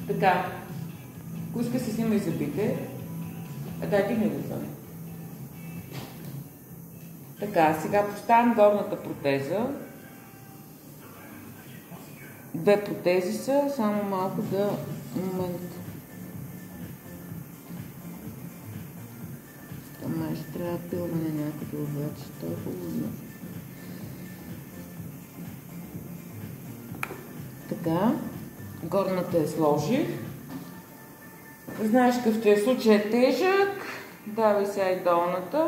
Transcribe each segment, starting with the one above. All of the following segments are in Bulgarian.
Така. Ако иска се снима и зъбите. Дай, дигни го това. Така, сега поставям горната протеза. Две протези са, само малко да... Момент. Ама ще трябва пилване някъде обаче. Това е хубаво. Така. Горната я сложих. Знаеш какъвто е случай е тежък. Давай сега и долната.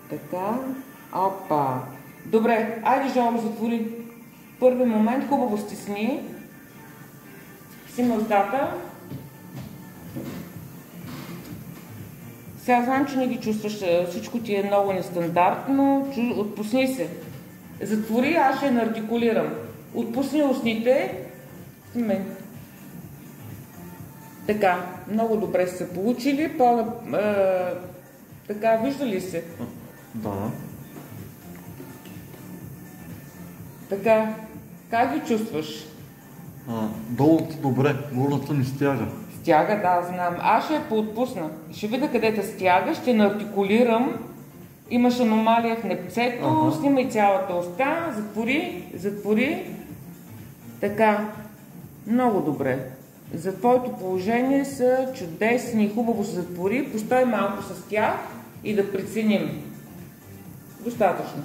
Така. Опа. Добре, айде, Жоро, затвори. Първи момент, хубаво стисни. Сима устата. Сега знам, че не ги чувстваш, всичко ти е много нестандартно. Отпусни се. Затвори, аз ще артикулирам. Отпусни устните. Така, много добре са се получили. Така, вижда ли се? Да. Така, как ги чувстваш? Долната добре, горната не стяга. Стяга, да, знам. Аз ще я поотпусна. Ще видя къде те стяга, ще наартикулирам. Имаш аномалия в непцето, снимай цялата уста, затвори. Така, много добре. За твоето положение са чудесни, хубаво се затвори. Постой малко с тях и да преценим. Достатъчно.